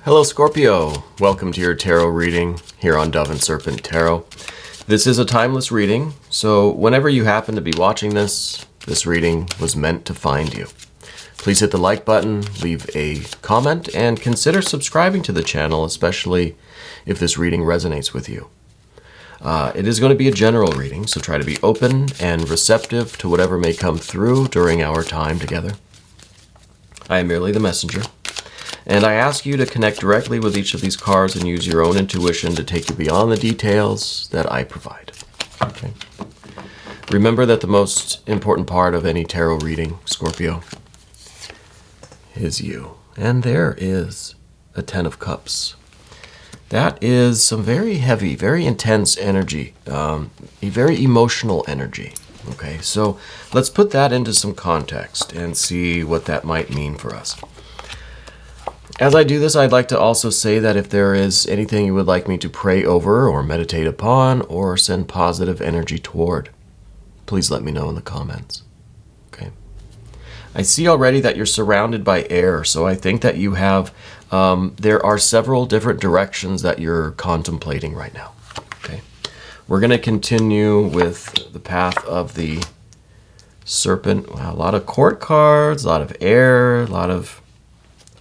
Hello Scorpio, welcome to your tarot reading here on Dove and Serpent Tarot. This is a timeless reading, so whenever you happen to be watching this reading was meant to find you. Please hit the like button, leave a comment, and consider subscribing to the channel, especially if this reading resonates with you. It is going to be a general reading, so try to be open and receptive to whatever may come through during our time together. I am merely the messenger. And I ask you to connect directly with each of these cards and use your own intuition to take you beyond the details that I provide. Okay. Remember that the most important part of any tarot reading, Scorpio, is you. And there is a Ten of Cups. That is some very heavy, very intense energy, a very emotional energy. Okay, so let's put that into some context and see what that might mean for us. As I do this, I'd like to also say that if there is anything you would like me to pray over or meditate upon or send positive energy toward, please let me know in the comments. Okay. I see already that you're surrounded by air, so I think that you have, there are several different directions that you're contemplating right now. Okay. We're going to continue with the path of the serpent. Wow, a lot of court cards, a lot of air, a lot of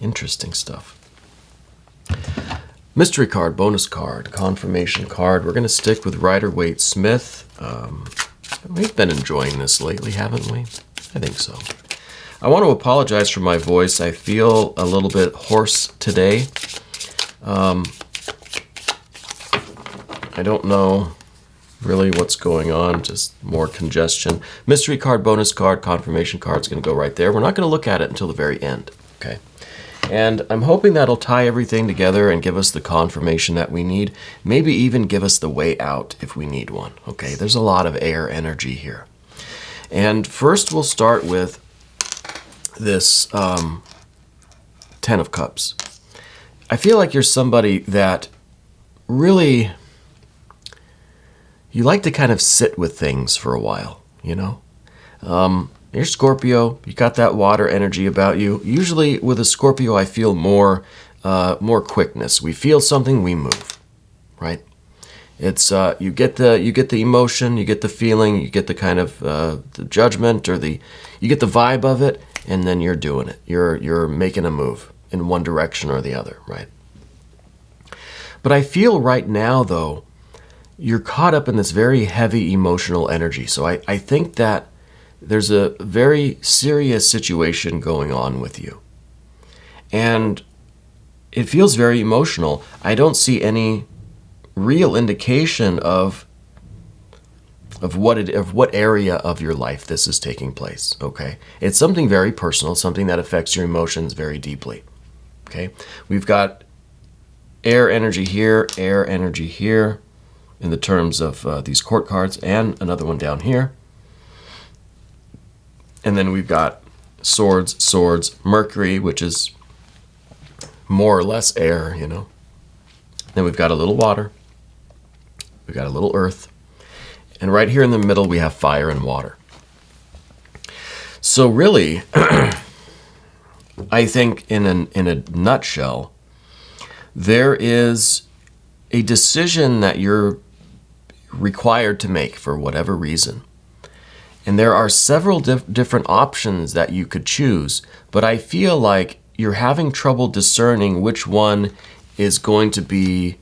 interesting stuff. Mystery card, bonus card, confirmation card. We're going to stick with Rider-Waite-Smith. We've been enjoying this lately, haven't we? I think so. I want to apologize for my voice. I feel a little bit hoarse today. I don't know really what's going on, just more congestion. Mystery card, bonus card, confirmation card is going to go right there. We're not going to look at it until the very end. Okay. And I'm hoping that'll tie everything together and give us the confirmation that we need. Maybe even give us the way out if we need one. Okay, there's a lot of air energy here. And first we'll start with this Ten of Cups. I feel like you're somebody that really, you like to kind of sit with things for a while, you know? You're Scorpio, you got that water energy about you. Usually with a Scorpio, I feel more quickness. We feel something, we move, right? It's you get the emotion, you get the feeling, you get the kind of the judgment or you get the vibe of it, and then you're doing it. You're making a move in one direction or the other, right? But I feel right now though, you're caught up in this very heavy emotional energy. So I think that there's a very serious situation going on with you. And it feels very emotional. I don't see any real indication of what area of your life this is taking place, okay? It's something very personal, something that affects your emotions very deeply, okay? We've got air energy here in the terms of these court cards, and another one down here. And then we've got swords, Mercury, which is more or less air, you know. Then we've got a little water. We've got a little earth. And right here in the middle, we have fire and water. So really, I think in a nutshell, there is a decision that you're required to make for whatever reason. And there are several different options that you could choose, but I feel like you're having trouble discerning which one is going to be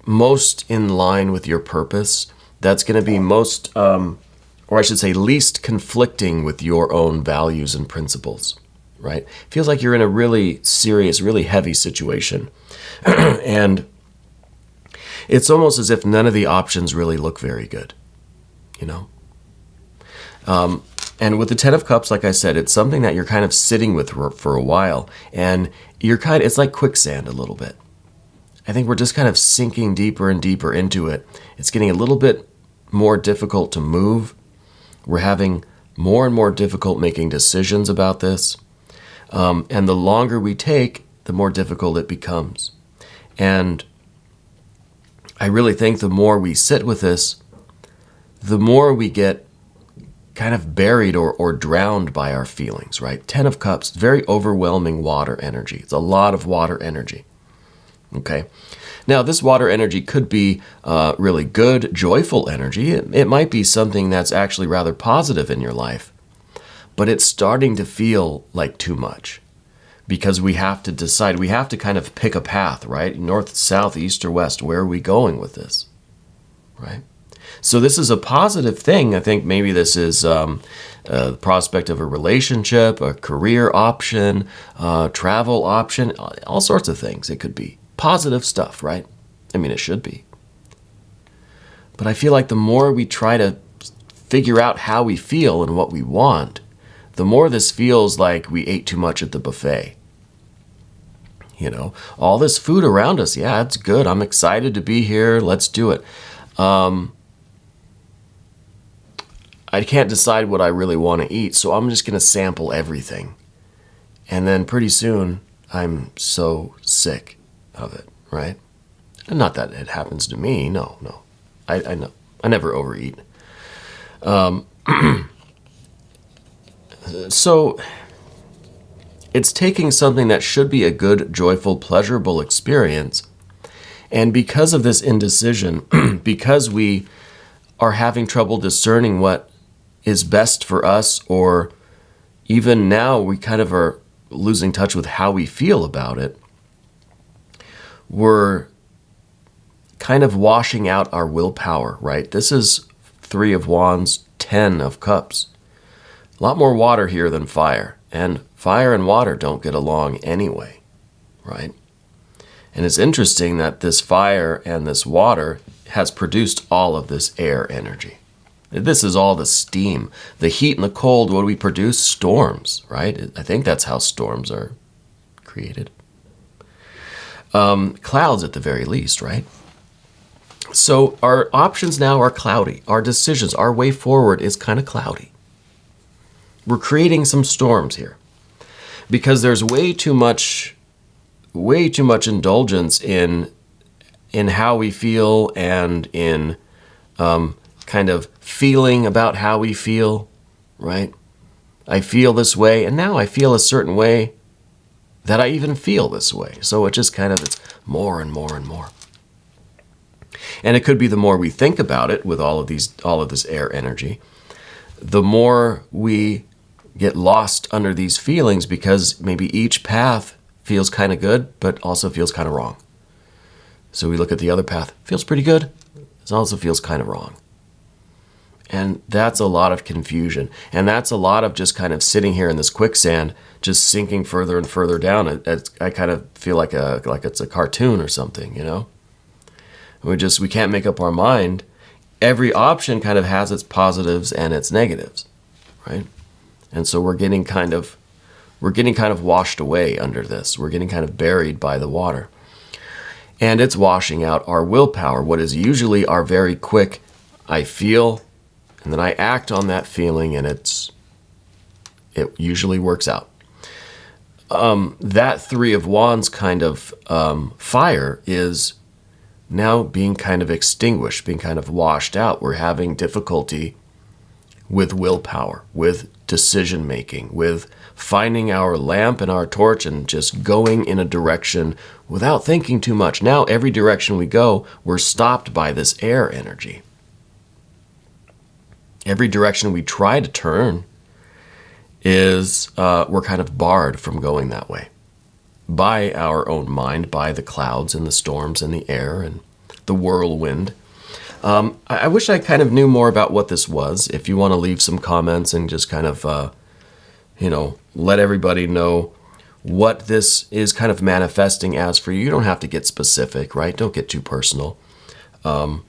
most in line with your purpose. That's going to be most, or I should say least conflicting with your own values and principles, right? Feels like you're in a really serious, really heavy situation. And it's almost as if none of the options really look very good, you know? And with the Ten of Cups, like I said, it's something that you're kind of sitting with for a while, and it's like quicksand a little bit. I think we're just kind of sinking deeper and deeper into it. It's getting a little bit more difficult to move. We're having more and more difficult making decisions about this. And the longer we take, the more difficult it becomes. And I really think the more we sit with this, the more we get kind of buried or drowned by our feelings, right? 10 of Cups, very overwhelming water energy. It's a lot of water energy, okay? Now, this water energy could be really good, joyful energy. It might be something that's actually rather positive in your life, but it's starting to feel like too much because we have to decide. We have to kind of pick a path, right? North, south, east, or west. Where are we going with this, right? So this is a positive thing. I think maybe this is the prospect of a relationship, a career option, travel option, all sorts of things it could be. Positive stuff, right? I mean, it should be. But I feel like the more we try to figure out how we feel and what we want, the more this feels like we ate too much at the buffet. You know, all this food around us, yeah, it's good. I'm excited to be here. Let's do it. I can't decide what I really want to eat, so I'm just going to sample everything. And then pretty soon, I'm so sick of it, right? And not that it happens to me, no. I know. I never overeat. So it's taking something that should be a good, joyful, pleasurable experience, and because of this indecision, because we are having trouble discerning what is best for us, or even now we kind of are losing touch with how we feel about it, we're kind of washing out our willpower, right? This is 3 of Wands, 10 of Cups. A lot more water here than fire. And fire and water don't get along anyway, right? And it's interesting that this fire and this water has produced all of this air energy. This is all the steam. The heat and the cold, what do we produce? Storms, right? I think that's how storms are created. Clouds at the very least, right? So our options now are cloudy. Our decisions, our way forward is kind of cloudy. We're creating some storms here because there's way too much indulgence in how we feel and in kind of feeling about how we feel, right? I feel this way, and now I feel a certain way that I even feel this way. So it just kind of, it's more and more and more. And it could be the more we think about it with all of this air energy, the more we get lost under these feelings because maybe each path feels kind of good, but also feels kind of wrong. So we look at the other path, feels pretty good, it also feels kind of wrong. And that's a lot of confusion. And that's a lot of just kind of sitting here in this quicksand, just sinking further and further down. I kind of feel like it's a cartoon or something, you know? We can't make up our mind. Every option kind of has its positives and its negatives, right? And so we're getting kind of washed away under this. We're getting kind of buried by the water. And it's washing out our willpower, what is usually our very quick, I feel, and then I act on that feeling, and it usually works out. That 3 of Wands kind of fire is now being kind of extinguished, being kind of washed out. We're having difficulty with willpower, with decision making, with finding our lamp and our torch and just going in a direction without thinking too much. Now every direction we go, we're stopped by this air energy. Every direction we try to turn is we're kind of barred from going that way by our own mind, by the clouds and the storms and the air and the whirlwind. I wish I kind of knew more about what this was. If you want to leave some comments and just kind of, let everybody know what this is kind of manifesting as for you. You don't have to get specific, right? Don't get too personal. Don't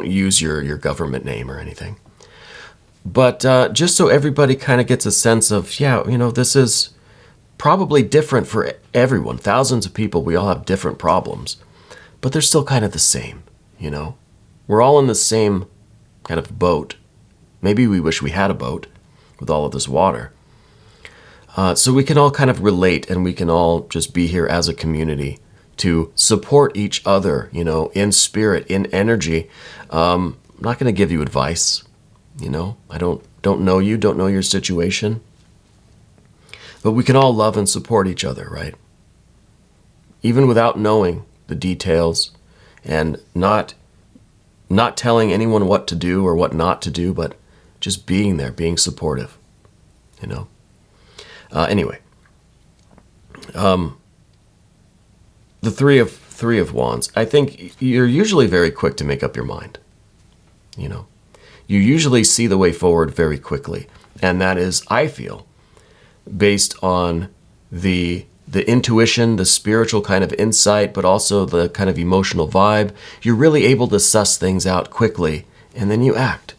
use your government name or anything. But just so everybody kind of gets a sense of, this is probably different for everyone. Thousands of people, we all have different problems. But they're still kind of the same, We're all in the same kind of boat. Maybe we wish we had a boat with all of this water. So we can all kind of relate, and we can all just be here as a community to support each other, in spirit, in energy. I'm not going to give you advice. I don't know you, don't know your situation. But we can all love and support each other, right? Even without knowing the details and not telling anyone what to do or what not to do, but just being there, being supportive, Anyway, the three of Wands. I think you're usually very quick to make up your mind. You usually see the way forward very quickly, and that is, I feel, based on the intuition, the spiritual kind of insight, but also the kind of emotional vibe. You're really able to suss things out quickly, and then you act.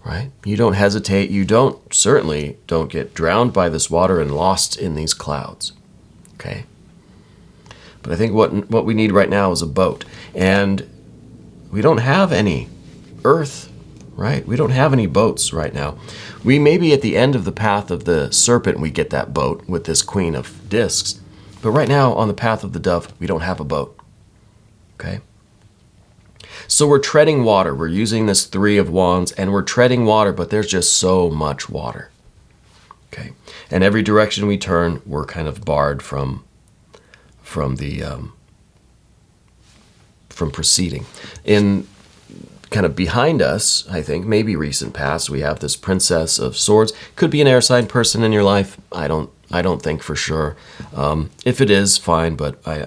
Right? You don't hesitate. You certainly don't get drowned by this water and lost in these clouds. Okay? But I think what we need right now is a boat. And we don't have any earth, right? We don't have any boats right now. We may be at the end of the path of the serpent, we get that boat with this queen of discs. But right now, on the path of the dove, we don't have a boat. Okay? So we're treading water. We're using this three of wands, and we're treading water, but there's just so much water. Okay? And every direction we turn, we're kind of barred from proceeding. In kind of behind us, I think, maybe recent past, we have this Princess of Swords. Could be an air sign person in your life. I don't think for sure. If it is, fine, but I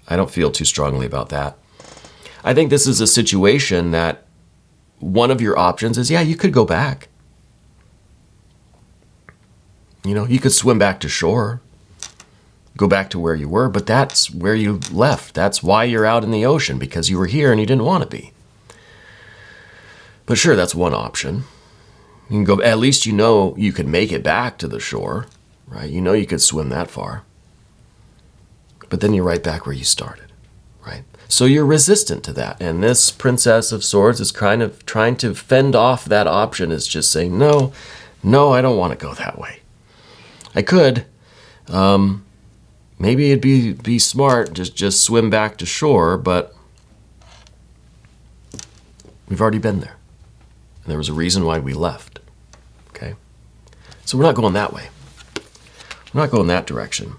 don't feel too strongly about that. I think this is a situation that one of your options is, you could go back. You could swim back to shore, go back to where you were, but that's where you left. That's why you're out in the ocean, because you were here and you didn't want to be. But sure, that's one option. You can go, at least you could make it back to the shore, right? You could swim that far. But then you're right back where you started, right? So you're resistant to that. And this Princess of Swords is kind of trying to fend off that option, is just saying, no, I don't want to go that way. I could. Maybe it'd be smart just swim back to shore, but we've already been there. And there was a reason why we left. Okay? So we're not going that way. We're not going that direction.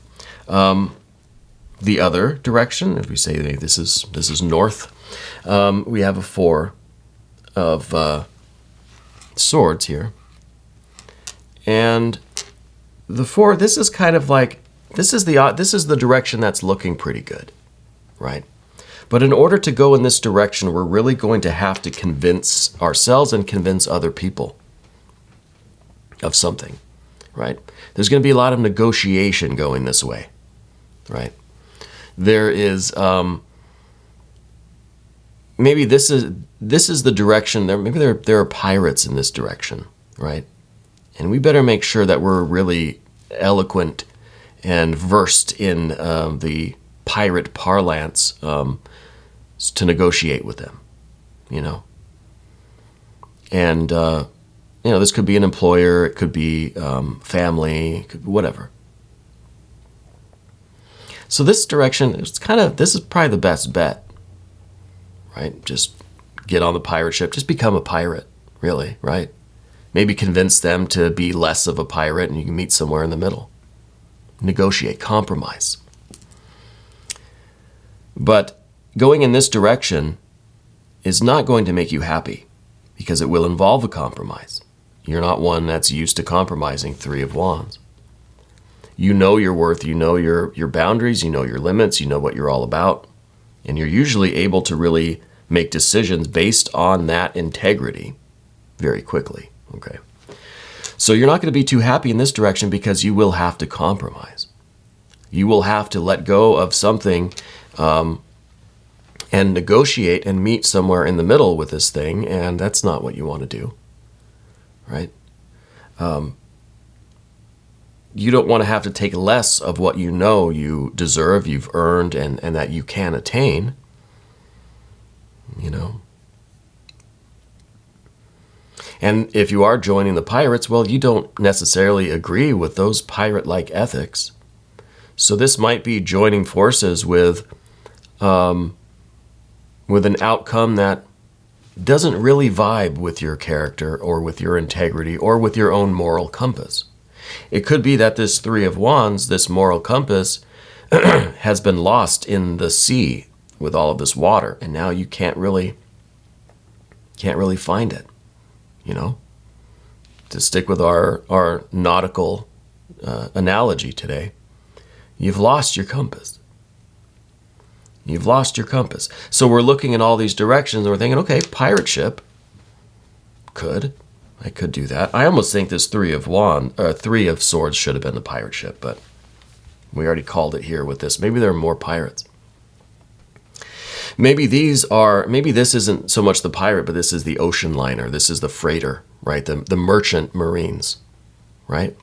The other direction, if we say this is north, we have a four of swords here. And the four, this is kind of like, this is the direction that's looking pretty good, right? But in order to go in this direction, we're really going to have to convince ourselves and convince other people of something, right? There's going to be a lot of negotiation going this way, right? There is maybe this is the direction. Maybe there are pirates in this direction, right? And we better make sure that we're really eloquent and versed in the pirate parlance to negotiate with them, And this could be an employer, it could be family, it could be whatever. So this direction, this is probably the best bet, right? Just get on the pirate ship, just become a pirate, really, right? Maybe convince them to be less of a pirate, and you can meet somewhere in the middle. Negotiate, compromise. But going in this direction is not going to make you happy, because it will involve a compromise. You're not one that's used to compromising, Three of Wands. You know your worth, you know your boundaries, you know your limits, you know what you're all about, and you're usually able to really make decisions based on that integrity very quickly, okay? So you're not going to be too happy in this direction, because you will have to compromise. You will have to let go of something and negotiate and meet somewhere in the middle with this thing, and that's not what you want to do, right? You don't want to have to take less of what you know you deserve, you've earned, and that you can attain, And if you are joining the pirates, well, you don't necessarily agree with those pirate-like ethics. So this might be joining forces with an outcome that doesn't really vibe with your character or with your integrity or with your own moral compass. It could be that this Three of Wands, this moral compass, has been lost in the sea with all of this water, and now you can't really find it, you know? To stick with our nautical analogy today, you've lost your compass. You've lost your compass. So we're looking in all these directions and we're thinking, okay, pirate ship. I could do that. I almost think this Three of Swords should have been the pirate ship, but we already called it here with this. Maybe there are more pirates. Maybe this isn't so much the pirate, but this is the ocean liner. This is the freighter, right? The merchant marines, right?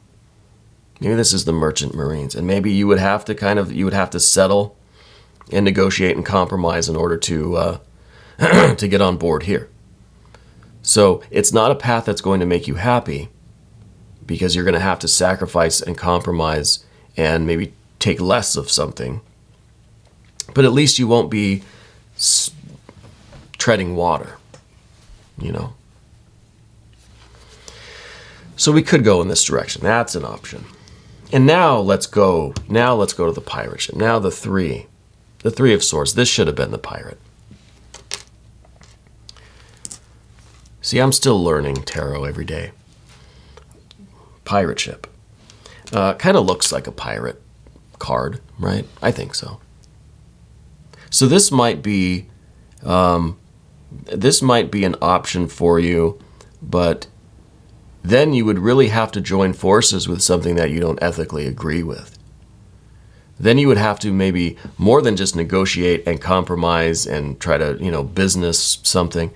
Maybe this is the merchant marines. And maybe you would have to settle and negotiate and compromise in order to to get on board here. So it's not a path that's going to make you happy, because you're going to have to sacrifice and compromise and maybe take less of something. But at least you won't be treading water, you know. So we could go in this direction. That's an option. And now let's go to the pirate ship. Now the Three of Swords. This should have been the pirate. See, I'm still learning tarot every day. Pirate ship. Kind of looks like a pirate card, right? I think so. So this might be an option for you, but then you would really have to join forces with something that you don't ethically agree with. Then you would have to maybe more than just negotiate and compromise and try to, business something.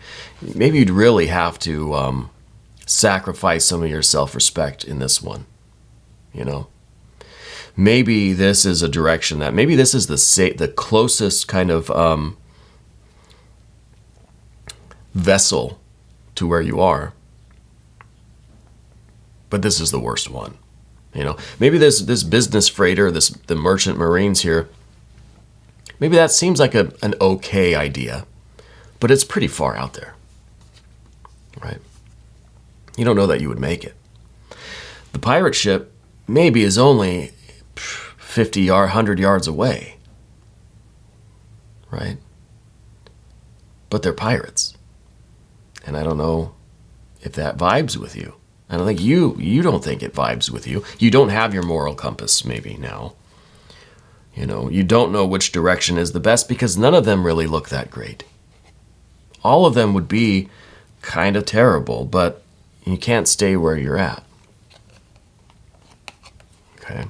Maybe you'd really have to sacrifice some of your self-respect in this one, Maybe this is a direction maybe this is the closest kind of vessel to where you are. But this is the worst one. Maybe this business freighter, the merchant marines here, maybe that seems like an okay idea, but it's pretty far out there, right? You don't know that you would make it. The pirate ship maybe is only 100 yards away, right? But they're pirates, and I don't know if that vibes with you. I don't think you don't think it vibes with you. You don't have your moral compass maybe now. You don't know which direction is the best because none of them really look that great. All of them would be kind of terrible, but you can't stay where you're at. Okay.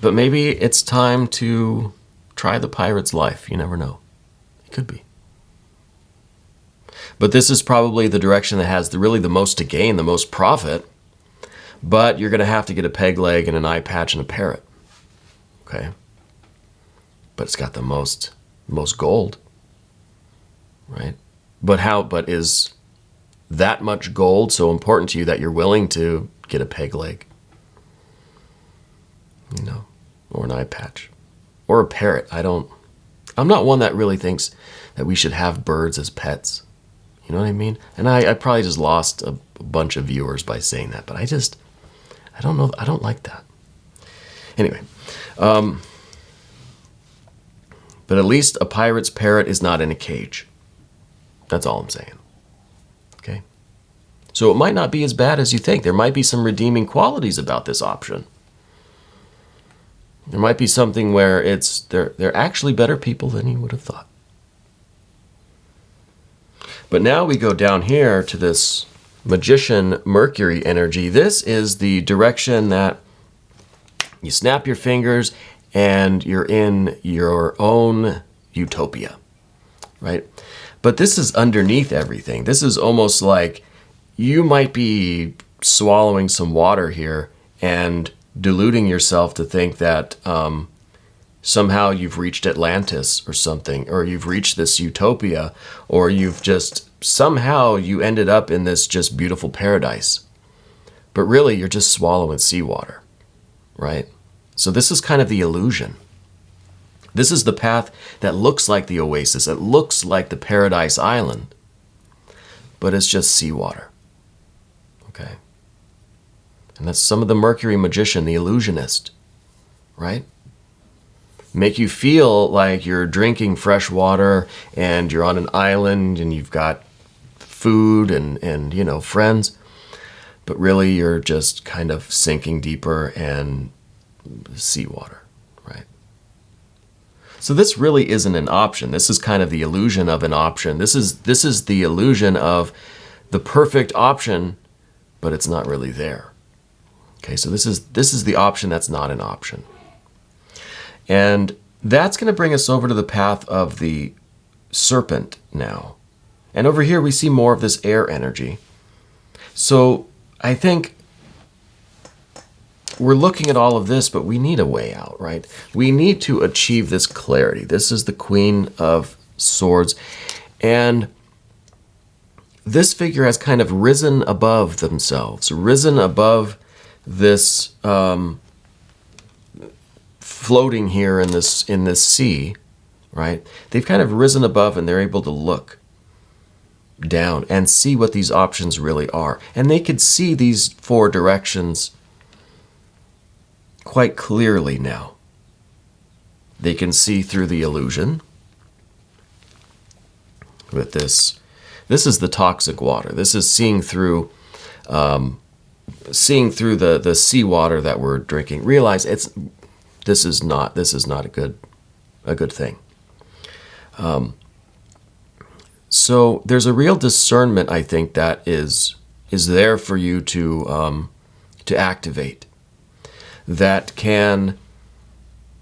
But maybe it's time to try the pirate's life. You never know. It could be. But this is probably the direction that has really the most to gain, the most profit. But you're going to have to get a peg leg and an eye patch and a parrot. Okay? But it's got the most gold. Right? But is that much gold so important to you that you're willing to get a peg leg? Or an eye patch. Or a parrot. I'm not one that really thinks that we should have birds as pets. You know what I mean? And I probably just lost a bunch of viewers by saying that, but I don't know. I don't like that. Anyway, but at least a pirate's parrot is not in a cage. That's all I'm saying. Okay? So it might not be as bad as you think. There might be some redeeming qualities about this option. There might be something where they're actually better people than you would have thought. But now we go down here to this Magician Mercury energy. This is the direction that you snap your fingers and you're in your own utopia, right? But this is underneath everything. This is almost like you might be swallowing some water here and deluding yourself to think that somehow you've reached Atlantis or something, or you've reached this utopia, or somehow you ended up in this just beautiful paradise. But really, you're just swallowing seawater, right? So this is kind of the illusion. This is the path that looks like the oasis. It looks like the paradise island, but it's just seawater. Okay? And that's some of the Mercury magician, the illusionist, right? Make you feel like you're drinking fresh water and you're on an island and you've got food and you know, friends, but really you're just kind of sinking deeper and seawater, right? So this really isn't an option. This is kind of the illusion of an option. This is the illusion of the perfect option, but it's not really there. Okay, so this is the option that's not an option. And that's going to bring us over to the path of the serpent now. And over here we see more of this air energy. So I think we're looking at all of this, but we need a way out, right? We need to achieve this clarity. This is the Queen of Swords. And this figure has kind of risen above themselves, risen above this floating here in this sea, right? They've kind of risen above and they're able to look down and see what these options really are. And they could see these 4 directions quite clearly now. They can see through the illusion with this. This is the toxic water. This is seeing through the seawater that we're drinking. Realize this is not a good thing. So there's a real discernment, I think, that is there for you to activate. That can,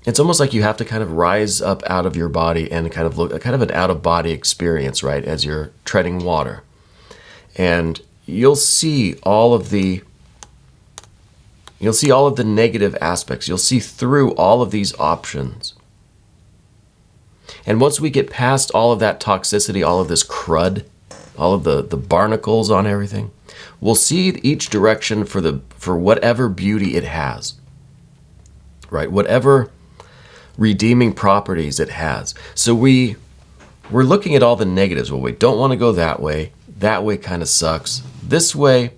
it's almost like you have to kind of rise up out of your body and kind of look, kind of an out-of-body experience, right, as you're treading water. And you'll see all of the negative aspects. You'll see through all of these options. And once we get past all of that toxicity, all of this crud, all of the barnacles on everything, we'll see each direction for whatever beauty it has, right? Whatever redeeming properties it has. So we're looking at all the negatives. Well, we don't want to go that way. That way kind of sucks. This way,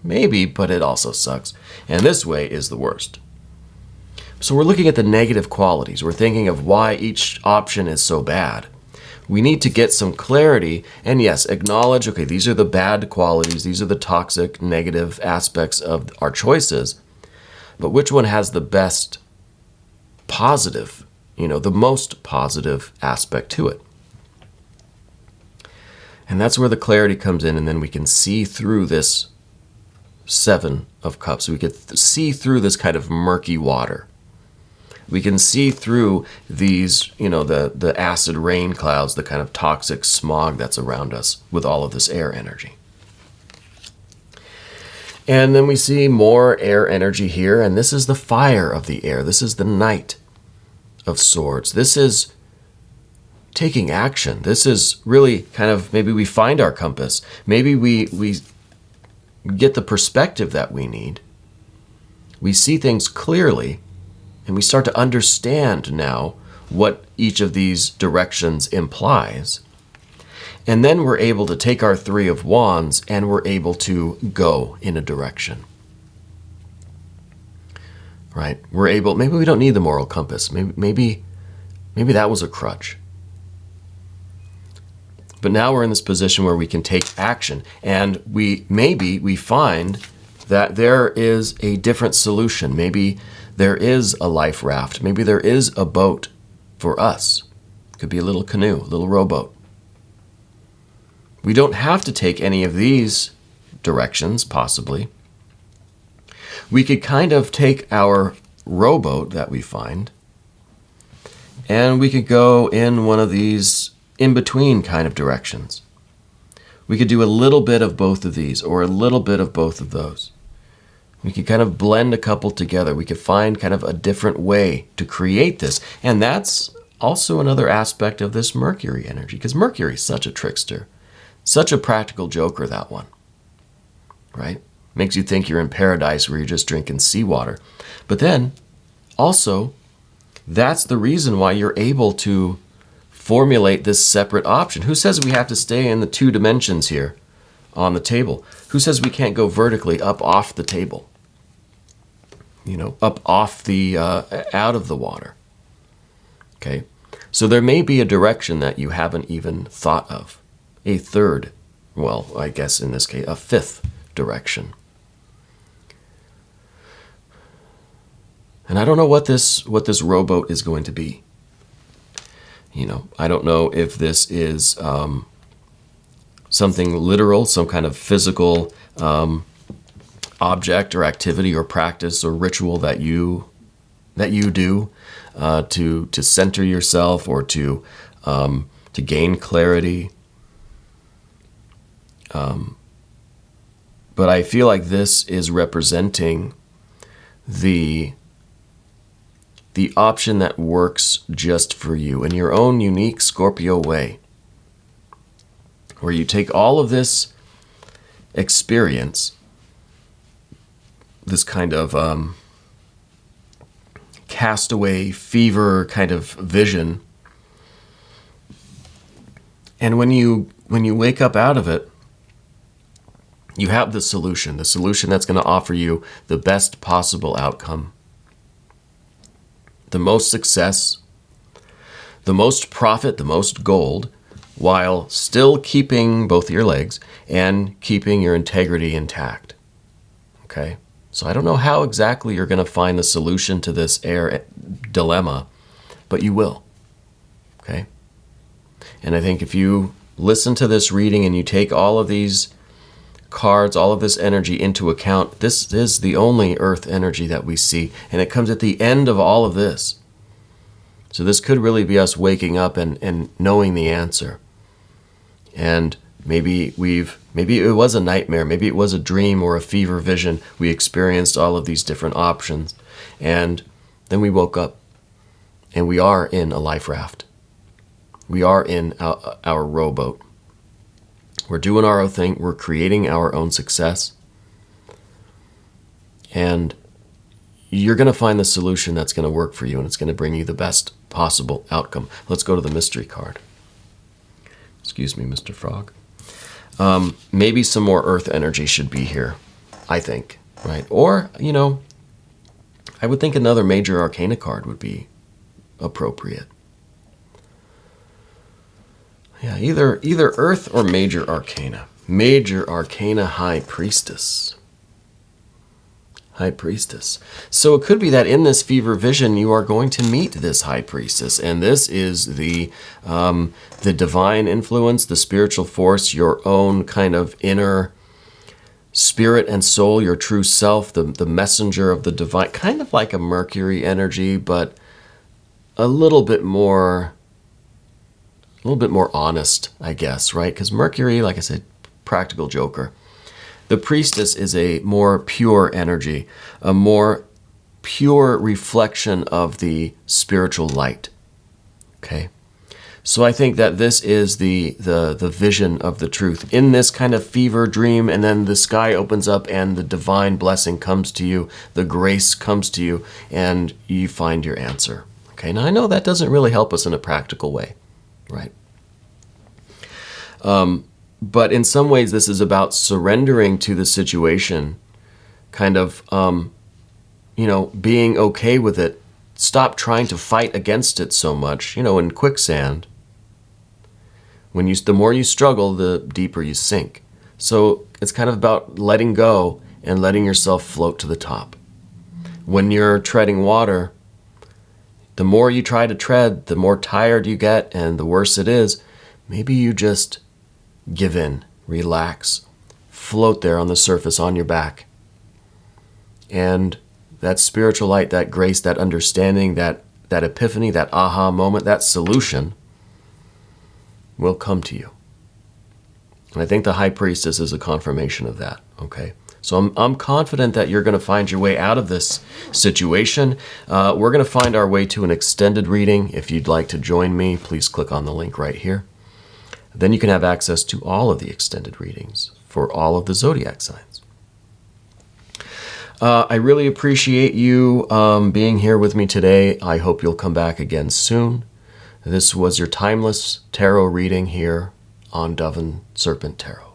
maybe, but it also sucks. And this way is the worst. So we're looking at the negative qualities. We're thinking of why each option is so bad. We need to get some clarity and, yes, acknowledge, okay, these are the bad qualities. These are the toxic, negative aspects of our choices. But which one has the best positive, the most positive aspect to it? And that's where the clarity comes in, and then we can see through this 7 of Cups. We could see through this kind of murky water. We can see through these, the acid rain clouds, the kind of toxic smog that's around us with all of this air energy. And then we see more air energy here, and this is the fire of the air. This is the Knight of Swords. This is taking action. This is really kind of, maybe we find our compass. Maybe we get the perspective that we need. We see things clearly, and we start to understand now what each of these directions implies. And then we're able to take our 3 of Wands and we're able to go in a direction. Right? We're able, maybe we don't need the moral compass. Maybe that was a crutch. But now we're in this position where we can take action, and we find that there is a different solution. Maybe there is a life raft. Maybe there is a boat for us. It could be a little canoe, a little rowboat. We don't have to take any of these directions, possibly. We could kind of take our rowboat that we find, and we could go in one of these in-between kind of directions. We could do a little bit of both of these or a little bit of both of those. We could kind of blend a couple together. We could find kind of a different way to create this. And that's also another aspect of this Mercury energy, because Mercury is such a trickster, such a practical joker, that one, right? Makes you think you're in paradise where you're just drinking seawater. But then also That's the reason why you're able to formulate this separate option. Who says we have to stay in the 2 dimensions here on the table? Who says we can't go vertically up off the table? Up off the, out of the water. Okay? So there may be a direction that you haven't even thought of. A third, well, I guess in this case, a 5th direction. And I don't know what this rowboat is going to be. I don't know if this is something literal, some kind of physical object or activity or practice or ritual that you do to center yourself or to gain clarity. But I feel like this is representing the option that works just for you in your own unique Scorpio way, where you take all of this experience, this kind of castaway fever kind of vision, and when you wake up out of it, you have the solution that's going to offer you the best possible outcome, the most success, the most profit, the most gold, while still keeping both your legs and keeping your integrity intact. Okay? So I don't know how exactly you're going to find the solution to this air dilemma, but you will. Okay? And I think if you listen to this reading and you take all of these cards, all of this energy into account, this is the only earth energy that we see, and it comes at the end of all of this. So this could really be us waking up and knowing the answer. And maybe it was a nightmare, maybe it was a dream or a fever vision. We experienced all of these different options, and then we woke up, and we are in a life raft. We are in our rowboat. We're doing our own thing. We're creating our own success. And you're going to find the solution that's going to work for you, and it's going to bring you the best possible outcome. Let's go to the mystery card. Excuse me, Mr. Frog. Maybe some more earth energy should be here, I think, right? Or, I would think another major arcana card would be appropriate. Yeah, either Earth or Major Arcana. Major Arcana High Priestess. High Priestess. So it could be that in this fever vision you are going to meet this High Priestess, and this is the divine influence, the spiritual force, your own kind of inner spirit and soul, your true self, the messenger of the divine, kind of like a Mercury energy, but a little bit more honest, I guess, right? Because Mercury, like I said, practical joker. The priestess is a more pure energy, a more pure reflection of the spiritual light. Okay? So I think that this is the vision of the truth. In this kind of fever dream, and then the sky opens up and the divine blessing comes to you, the grace comes to you, and you find your answer. Okay? Now I know that doesn't really help us in a practical way. Right. But in some ways, this is about surrendering to the situation, kind of, being okay with it. Stop trying to fight against it so much. In quicksand, the more you struggle, the deeper you sink. So it's kind of about letting go and letting yourself float to the top. When you're treading water, the more you try to tread, the more tired you get, and the worse it is. Maybe you just give in, relax, float there on the surface on your back. And that spiritual light, that grace, that understanding, that epiphany, that aha moment, that solution will come to you. And I think the High Priestess is a confirmation of that, okay? So I'm confident that you're going to find your way out of this situation. We're going to find our way to an extended reading. If you'd like to join me, please click on the link right here. Then you can have access to all of the extended readings for all of the zodiac signs. I really appreciate you being here with me today. I hope you'll come back again soon. This was your timeless tarot reading here on Dove and Serpent Tarot.